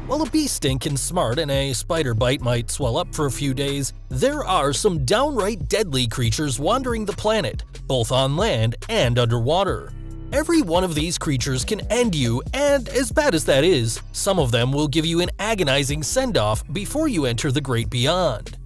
While a bee sting can smart and a spider bite might swell up for a few days, there are some downright deadly creatures wandering the planet, both on land and underwater. Every one of these creatures can end you, and as bad as that is, some of them will give you an agonizing send-off before you enter the great beyond.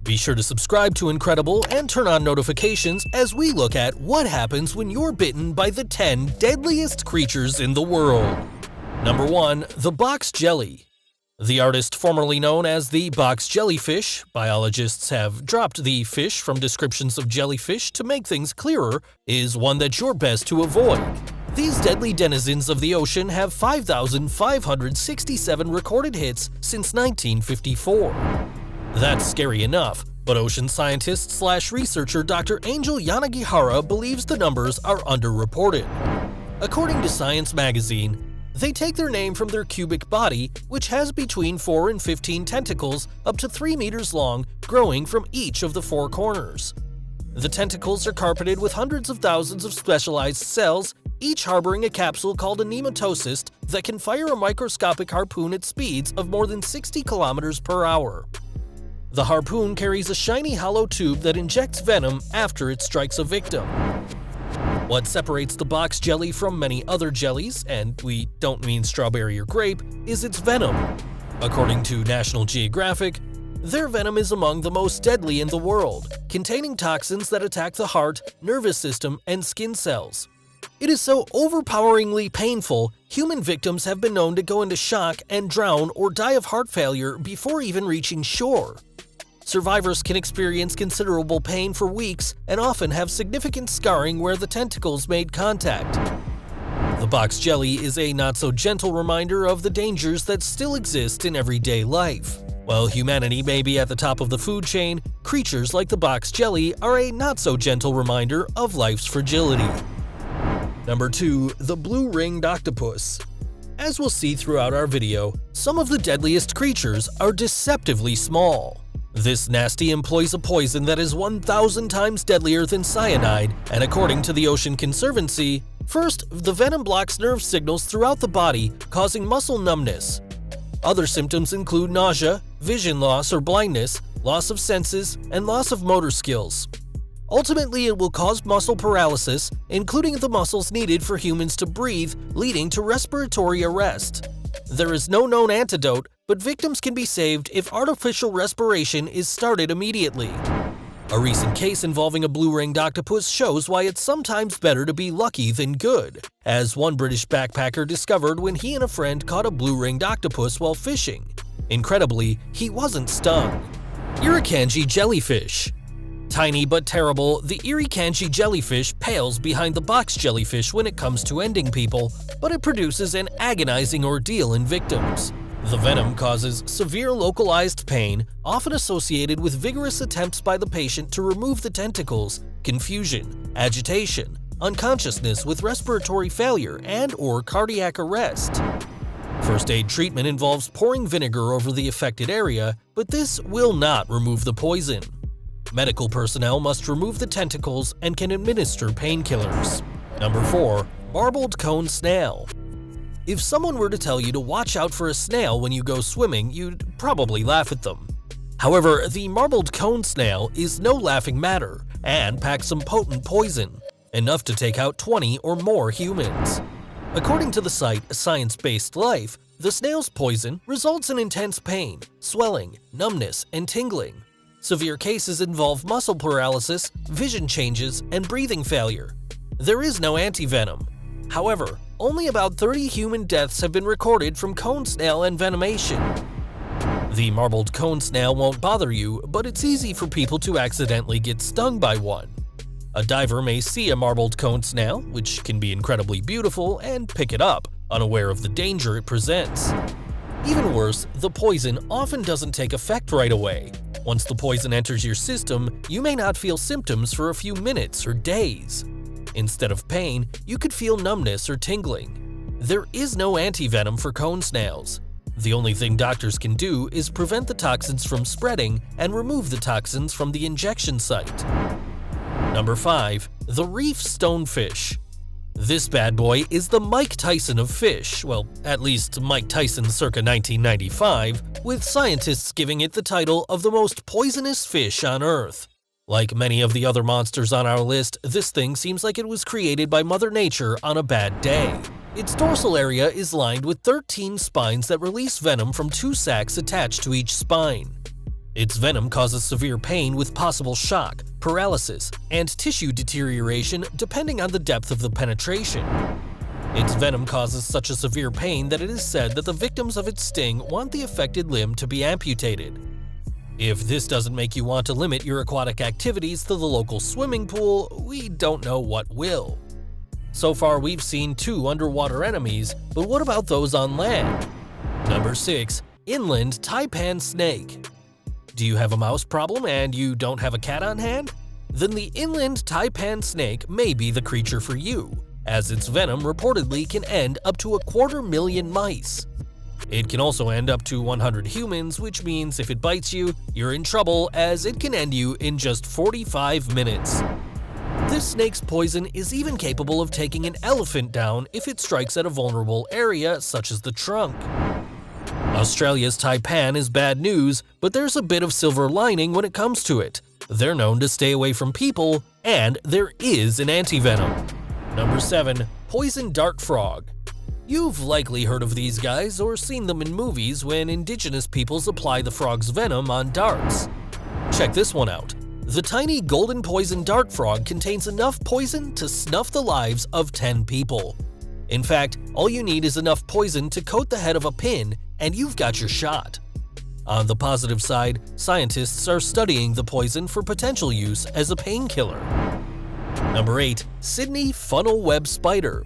Be sure to subscribe to Incredible and turn on notifications as we look at what happens when you're bitten by the 10 deadliest creatures in the world. Number 1. The box jelly. The artist formerly known as the box jellyfish, biologists have dropped the fish from descriptions of jellyfish to make things clearer, is one that you're best to avoid. These deadly denizens of the ocean have 5,567 recorded hits since 1954. That's scary enough, but ocean scientist/researcher Dr. Angel Yanagihara believes the numbers are underreported. According to Science magazine, they take their name from their cubic body, which has between 4 and 15 tentacles up to 3 meters long, growing from each of the 4 corners. The tentacles are carpeted with hundreds of thousands of specialized cells, each harboring a capsule called a nematocyst that can fire a microscopic harpoon at speeds of more than 60 kilometers per hour. The harpoon carries a shiny hollow tube that injects venom after it strikes a victim. What separates the box jelly from many other jellies, and we don't mean strawberry or grape, is its venom. According to National Geographic, their venom is among the most deadly in the world, containing toxins that attack the heart, nervous system, and skin cells. It is so overpoweringly painful, human victims have been known to go into shock and drown or die of heart failure before even reaching shore. Survivors can experience considerable pain for weeks and often have significant scarring where the tentacles made contact. The box jelly is a not-so-gentle reminder of the dangers that still exist in everyday life. While humanity may be at the top of the food chain, creatures like the box jelly are a not-so-gentle reminder of life's fragility. Number 2. The blue-ringed octopus. As we'll see throughout our video, some of the deadliest creatures are deceptively small. This nasty employs a poison that is 1,000 times deadlier than cyanide, and according to the Ocean Conservancy, first, the venom blocks nerve signals throughout the body, causing muscle numbness. Other symptoms include nausea, vision loss or blindness, loss of senses, and loss of motor skills. Ultimately, it will cause muscle paralysis, including the muscles needed for humans to breathe, leading to respiratory arrest. There is no known antidote, but victims can be saved if artificial respiration is started immediately. A recent case involving a blue-ringed octopus shows why it's sometimes better to be lucky than good, as one British backpacker discovered when he and a friend caught a blue-ringed octopus while fishing. Incredibly, he wasn't stung. IRUKANDJI jellyfish. Tiny but terrible, the IRUKANDJI jellyfish pales behind the box jellyfish when it comes to ending people, but it produces an agonizing ordeal in victims. The venom causes severe localized pain, often associated with vigorous attempts by the patient to remove the tentacles, confusion, agitation, unconsciousness with respiratory failure, and/or cardiac arrest. First aid treatment involves pouring vinegar over the affected area, but this will not remove the poison. Medical personnel must remove the tentacles and can administer painkillers. Number 4. Marbled cone snail. If someone were to tell you to watch out for a snail when you go swimming, you'd probably laugh at them. However, the marbled cone snail is no laughing matter and packs some potent poison, enough to take out 20 or more humans. According to the site Science-Based Life, the snail's poison results in intense pain, swelling, numbness, and tingling. Severe cases involve muscle paralysis, vision changes, and breathing failure. There is no antivenom. However, only about 30 human deaths have been recorded from cone snail envenomation. The marbled cone snail won't bother you, but it's easy for people to accidentally get stung by one. A diver may see a marbled cone snail, which can be incredibly beautiful, and pick it up, unaware of the danger it presents. Even worse, the poison often doesn't take effect right away. Once the poison enters your system, you may not feel symptoms for a few minutes or days. Instead of pain, you could feel numbness or tingling. There is no antivenom for cone snails. The only thing doctors can do is prevent the toxins from spreading and remove the toxins from the injection site. Number 5. The reef stonefish. This bad boy is the Mike Tyson of fish, well, at least Mike Tyson circa 1995, with scientists giving it the title of the most poisonous fish on Earth. Like many of the other monsters on our list, this thing seems like it was created by Mother Nature on a bad day. Its dorsal area is lined with 13 spines that release venom from 2 sacs attached to each spine. Its venom causes severe pain with possible shock, paralysis, and tissue deterioration depending on the depth of the penetration. Its venom causes such a severe pain that it is said that the victims of its sting want the affected limb to be amputated. If this doesn't make you want to limit your aquatic activities to the local swimming pool, we don't know what will. So far we've seen 2 underwater enemies, but what about those on land? Number 6. Inland Taipan Snake. Do you have a mouse problem and you don't have a cat on hand? Then the inland taipan snake may be the creature for you, as its venom reportedly can end up to 250,000 mice. It can also end up to 100 humans, which means if it bites you, you're in trouble as it can end you in just 45 minutes. This snake's poison is even capable of taking an elephant down if it strikes at a vulnerable area such as the trunk. Australia's taipan is bad news, but there's a bit of silver lining when it comes to it. They're known to stay away from people, and there is an antivenom. Number 7. Poison dart frog. You've likely heard of these guys or seen them in movies when indigenous peoples apply the frog's venom on darts. Check this one out. The tiny golden poison dart frog contains enough poison to snuff the lives of 10 people. In fact, all you need is enough poison to coat the head of a pin and you've got your shot. On the positive side, scientists are studying the poison for potential use as a painkiller. Number 8. Sydney funnel web spider.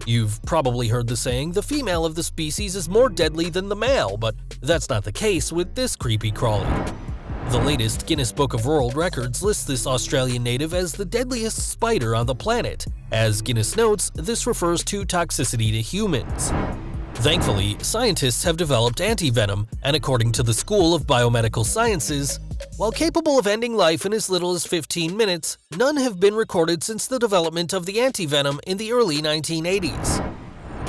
You've probably heard the saying, the female of the species is more deadly than the male, but that's not the case with this creepy crawly. The latest Guinness Book of World Records lists this Australian native as the deadliest spider on the planet. As Guinness notes, this refers to toxicity to humans. Thankfully, scientists have developed antivenom, and according to the School of Biomedical Sciences, while capable of ending life in as little as 15 minutes, none have been recorded since the development of the antivenom in the early 1980s.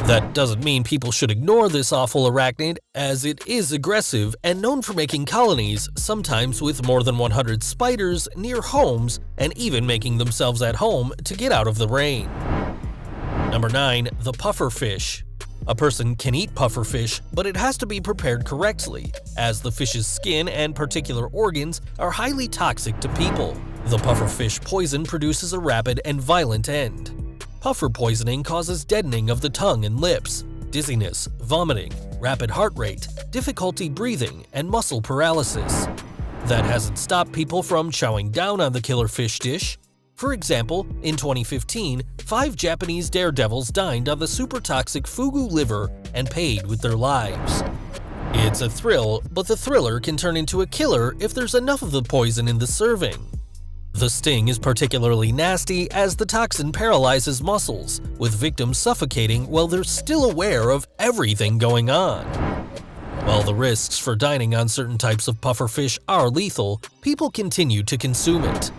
That doesn't mean people should ignore this awful arachnid, as it is aggressive and known for making colonies, sometimes with more than 100 spiders, near homes, and even making themselves at home to get out of the rain. Number 9. The pufferfish. A person can eat pufferfish, but it has to be prepared correctly, as the fish's skin and particular organs are highly toxic to people. The pufferfish poison produces a rapid and violent end. Puffer poisoning causes deadening of the tongue and lips, dizziness, vomiting, rapid heart rate, difficulty breathing, and muscle paralysis. That hasn't stopped people from chowing down on the killer fish dish. For example, in 2015, 5 Japanese daredevils dined on the super toxic fugu liver and paid with their lives. It's a thrill, but the thriller can turn into a killer if there's enough of the poison in the serving. The sting is particularly nasty as the toxin paralyzes muscles, with victims suffocating while they're still aware of everything going on. While the risks for dining on certain types of pufferfish are lethal, people continue to consume it.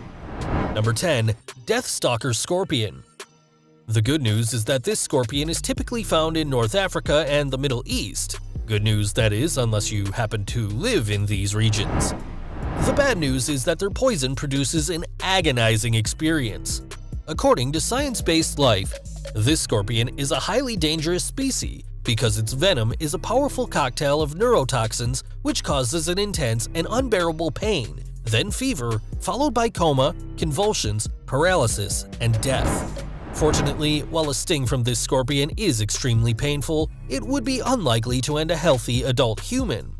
Number 10. Deathstalker Scorpion. The good news is that this scorpion is typically found in North Africa and the Middle East. Good news, that is, unless you happen to live in these regions. The bad news is that their poison produces an agonizing experience. According to Science-Based Life, this scorpion is a highly dangerous species because its venom is a powerful cocktail of neurotoxins which causes an intense and unbearable pain, then fever, followed by coma, convulsions, paralysis, and death. Fortunately, while a sting from this scorpion is extremely painful, it would be unlikely to end a healthy adult human.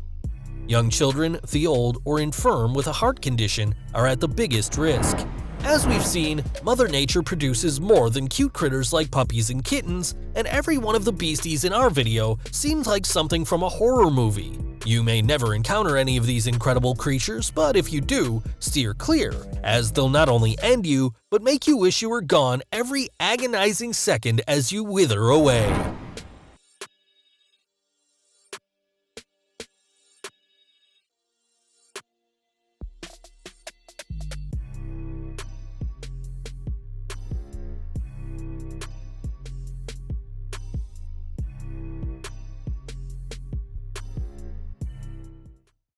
Young children, the old, or infirm with a heart condition are at the biggest risk. As we've seen, Mother Nature produces more than cute critters like puppies and kittens, and every one of the beasties in our video seems like something from a horror movie. You may never encounter any of these incredible creatures, but if you do, steer clear, as they'll not only end you, but make you wish you were gone every agonizing second as you wither away.